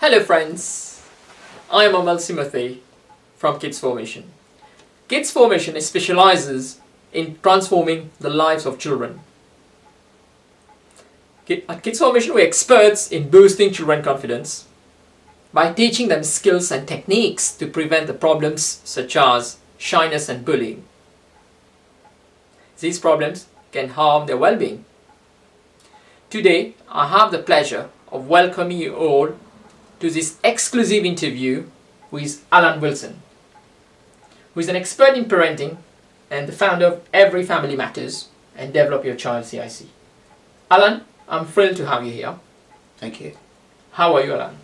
Hello friends, I am Amal Simothy from Kids Formation. Kids Formation specializes in transforming the lives of children. At Kids Formation we are experts in boosting children's confidence by teaching them skills and techniques to prevent the problems such as shyness and bullying. These problems can harm their well-being. Today I have the pleasure of welcoming you all to this exclusive interview with Alan Wilson, who is an expert in parenting and the founder of Every Family Matters and Develop Your Child CIC. Alan, I'm thrilled to have you here. Thank you. How are you, Alan?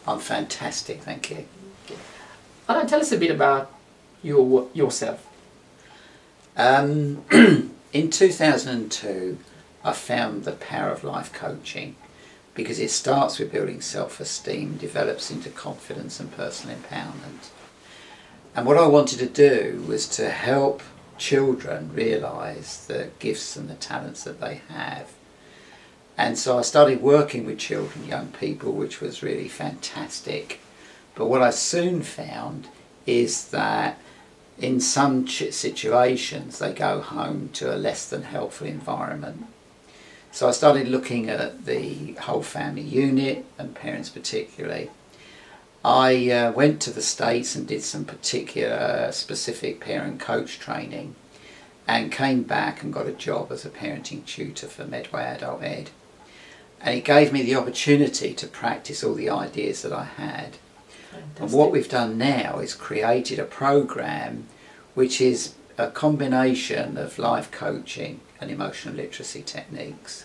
I'm fantastic, thank you. Okay. Alan, tell us a bit about yourself. In 2002, I found the power of life coaching because it starts with building self-esteem, develops into confidence and personal empowerment. And what I wanted to do was to help children realise the gifts and the talents that they have. And so I started working with children, young people, which was really fantastic. But what I soon found is that in some situations they go home to a less than helpful environment. So I started looking at the whole family unit and parents particularly. I went to the States and did some particular specific parent coach training and came back and got a job as a parenting tutor for Medway Adult Ed. And it gave me the opportunity to practice all the ideas that I had. Fantastic. And what we've done now is created a program which is a combination of life coaching and emotional literacy techniques.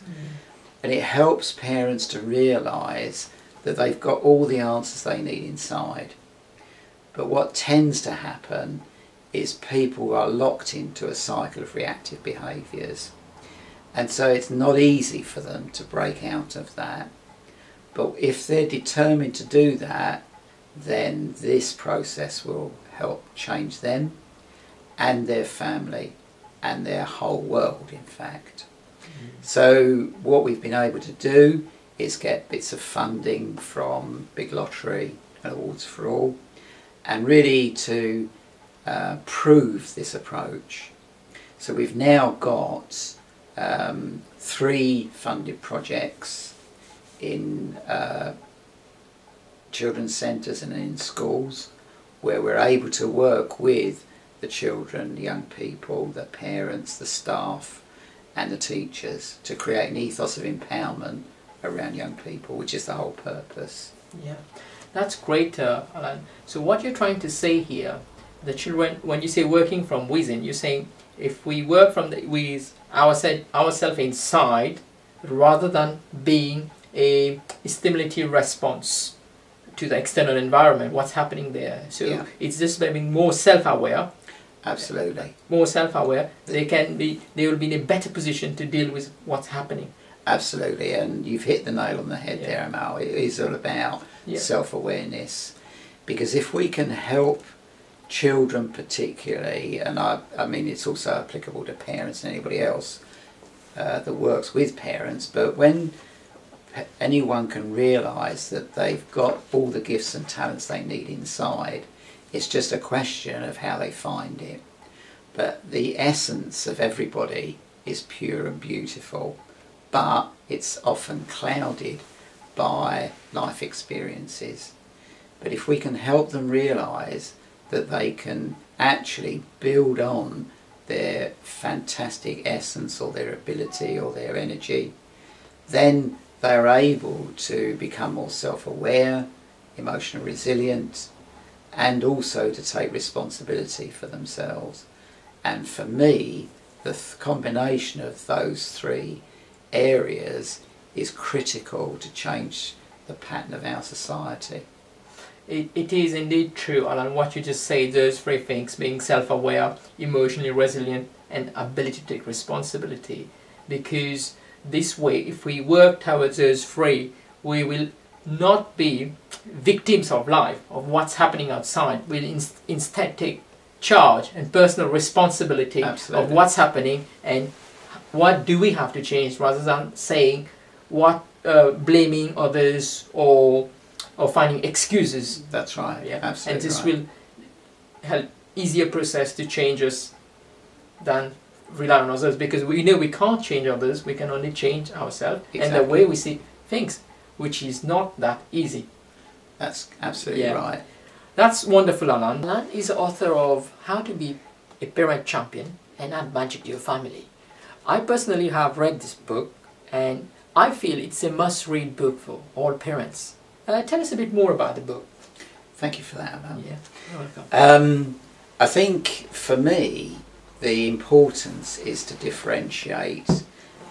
And it helps parents to realise that they've got all the answers they need inside. But what tends to happen is people are locked into a cycle of reactive behaviours. And so it's not easy for them to break out of that. But if they're determined to do that, then this process will help change them and their family and their whole world, in fact. So what we've been able to do is get bits of funding from Big Lottery and Awards for All and really to prove this approach. So we've now got 3 funded projects in children's centres and in schools where we're able to work with the children, the young people, the parents, the staff and the teachers to create an ethos of empowerment around young people, which is the whole purpose. Yeah, that's great, Alan. So what you're trying to say here, the children, when you say working from within, you're saying if we work from with ourselves inside rather than being a stimulative response to the external environment, what's happening there. So yeah. It's just by being more self-aware. Absolutely. More self-aware, they will be in a better position to deal with what's happening. Absolutely, and you've hit the nail on the head there, Amal. It is all about self-awareness. Because if we can help children particularly, and I mean it's also applicable to parents and anybody else that works with parents, but when anyone can realise that they've got all the gifts and talents they need inside, it's just a question of how they find it. But the essence of everybody is pure and beautiful, but it's often clouded by life experiences. But if we can help them realise that they can actually build on their fantastic essence or their ability or their energy, then they're able to become more self-aware, emotionally resilient, and also to take responsibility for themselves. And for me, the combination of those 3 areas is critical to change the pattern of our society. It is indeed true, Alan, what you just said, those 3 things, being self-aware, emotionally resilient, and ability to take responsibility. Because this way, if we work towards those 3, we will not be victims of life, of what's happening outside. We'll instead take charge and personal responsibility of what's happening and what do we have to change, rather than saying blaming others or or finding excuses. That's right. Yeah, Absolutely. and this right. will help easier process to change us than rely on others, because we know we can't change others, we can only change ourselves and the way we see things, which is not that easy. That's absolutely right. That's wonderful, Alan. Alan is the author of How to Be a Parent Champion and Add Magic to Your Family. I personally have read this book and I feel it's a must-read book for all parents. Tell us a bit more about the book. Thank you for that, Amal. Yeah, you're welcome. I think for me, the importance is to differentiate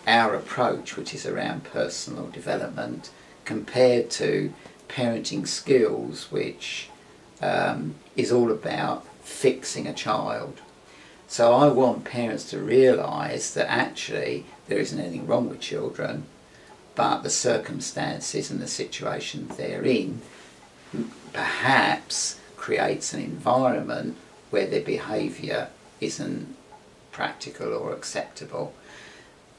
our approach, which is around personal development, compared to parenting skills, which is all about fixing a child. So I want parents to realise that actually there isn't anything wrong with children, but the circumstances and the situation they're in perhaps creates an environment where their behaviour isn't practical or acceptable.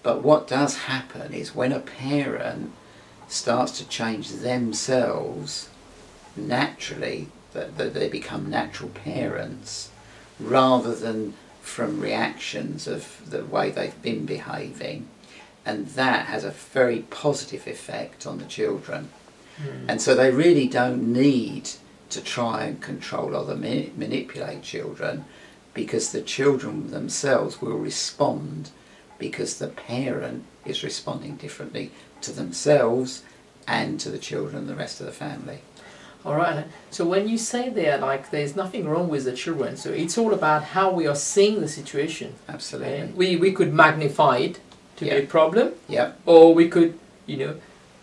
But what does happen is when a parent starts to change themselves naturally, that they become natural parents rather than from reactions of the way they've been behaving, and that has a very positive effect on the children. And so they really don't need to try and control or manipulate children, because the children themselves will respond because the parent is responding differently to themselves and to the children and the rest of the family. All right. So when you say there, like, there's nothing wrong with the children, so it's all about how we are seeing the situation. Absolutely. And we could magnify it to be a problem, or we could,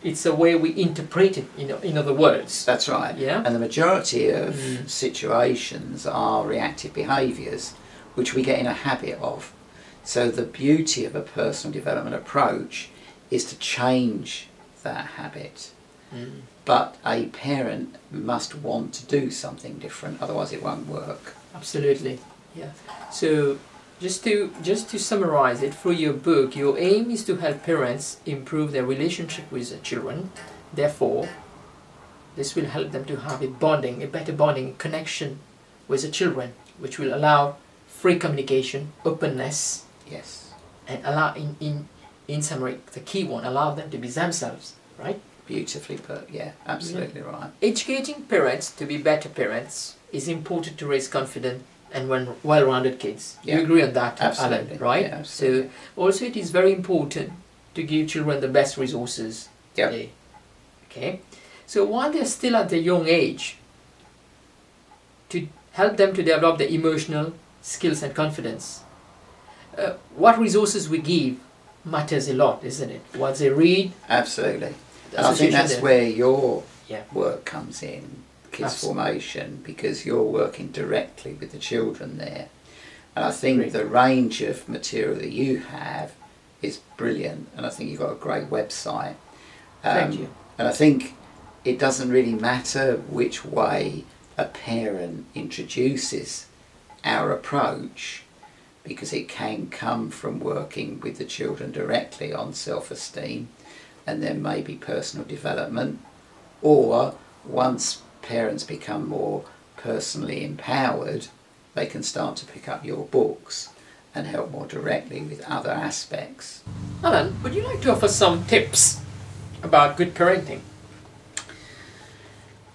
it's a way we interpret it, in other words. That's right. Yeah. And the majority of situations are reactive behaviours, which we get in a habit of. So the beauty of a personal development approach is to change that habit. But a parent must want to do something different, otherwise it won't work. Absolutely. Yeah. So just to summarize it, through your book, your aim is to help parents improve their relationship with their children. Therefore, this will help them to have a better bonding connection with the children, which will allow free communication, openness. Yes. And allow, in summary, the key one, allow them to be themselves, right? Beautifully put, yeah, absolutely right. Educating parents to be better parents is important to raise confident and well-rounded kids. Yeah. You agree on that, Absolutely. Alan, right? Yeah, absolutely. So also it is very important to give children the best resources today. Okay? So while they're still at the young age, to help them to develop their emotional skills and confidence, what resources we give matters a lot, isn't it? What they read. Absolutely. And I think that's where your work comes in, kids formation, because you're working directly with the children there. And I think the range of material that you have is brilliant, and I think you've got a great website. Thank you. And I think it doesn't really matter which way a parent introduces our approach, because it can come from working with the children directly on self-esteem, and then maybe personal development, or once parents become more personally empowered, they can start to pick up your books and help more directly with other aspects. Alan, would you like to offer some tips about good parenting?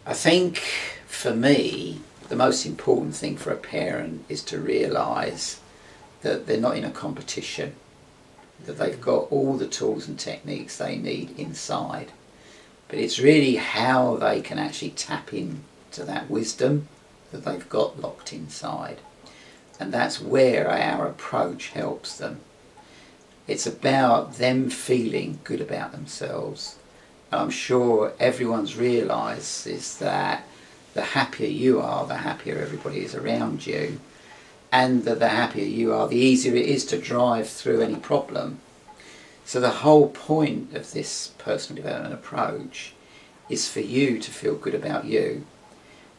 I think for me, the most important thing for a parent is to realise that they're not in a competition, that they've got all the tools and techniques they need inside. But it's really how they can actually tap into that wisdom that they've got locked inside. And that's where our approach helps them. It's about them feeling good about themselves. And I'm sure everyone's realises that the happier you are, the happier everybody is around you. And that the happier you are, the easier it is to drive through any problem. So the whole point of this personal development approach is for you to feel good about you.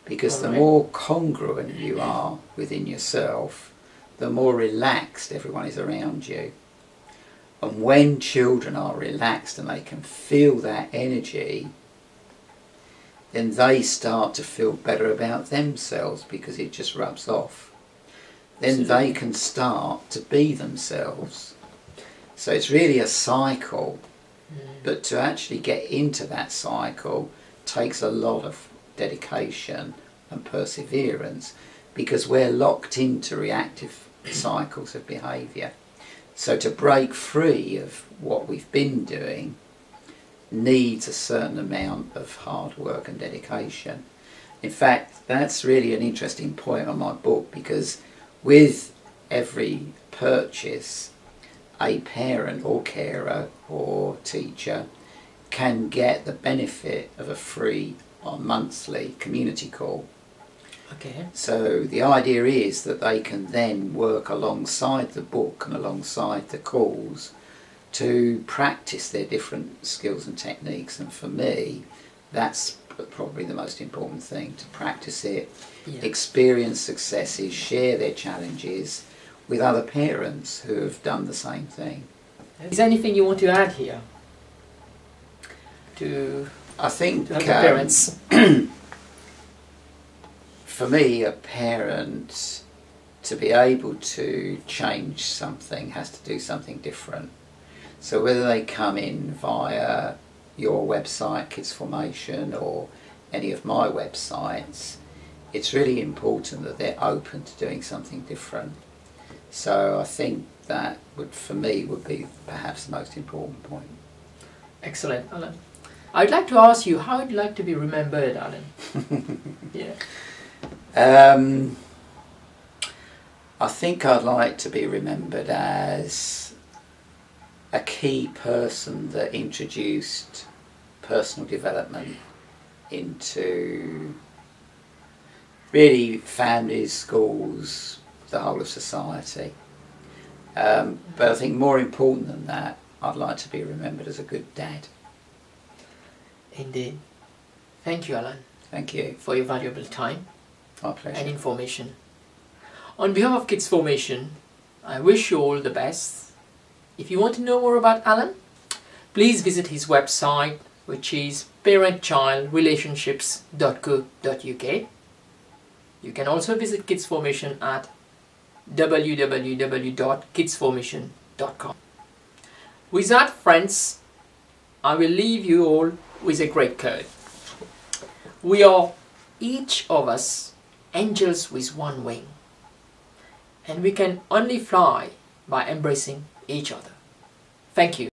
Because the more congruent you are within yourself, the more relaxed everyone is around you. And when children are relaxed and they can feel that energy, then they start to feel better about themselves because it just rubs off. Then Absolutely. they can start to be themselves. So it's really a cycle, but to actually get into that cycle takes a lot of dedication and perseverance, because we're locked into reactive cycles of behaviour. So to break free of what we've been doing needs a certain amount of hard work and dedication. In fact, that's really an interesting point on my book, because with every purchase, a parent or carer or teacher can get the benefit of a free or monthly community call. Okay. So the idea is that they can then work alongside the book and alongside the calls to practice their different skills and techniques. And for me, that's probably the most important thing, to practice it, experience successes, share their challenges with other parents who have done the same thing. Is there anything you want to add here to I think other parents? For me, a parent, to be able to change something, has to do something different. So whether they come in via your website, Kids Formation, or any of my websites, it's really important that they're open to doing something different. So I think that would, for me, would be perhaps the most important point. Excellent, Alan. I'd like to ask you, how would you like to be remembered, Alan? Yeah. I think I'd like to be remembered as a key person that introduced personal development into really families, schools, the whole of society. But I think more important than that, I'd like to be remembered as a good dad. Indeed. Thank you, Alan. Thank you. For your valuable time My pleasure. and information. On behalf of Kids Formation, I wish you all the best. If you want to know more about Alan, please visit his website, which is parent-child-relationships.co.uk. You can also visit Kids Formation at www.kidsformation.com. With that, friends, I will leave you all with a great quote. We are each of us angels with one wing, and we can only fly by embracing each other. Thank you.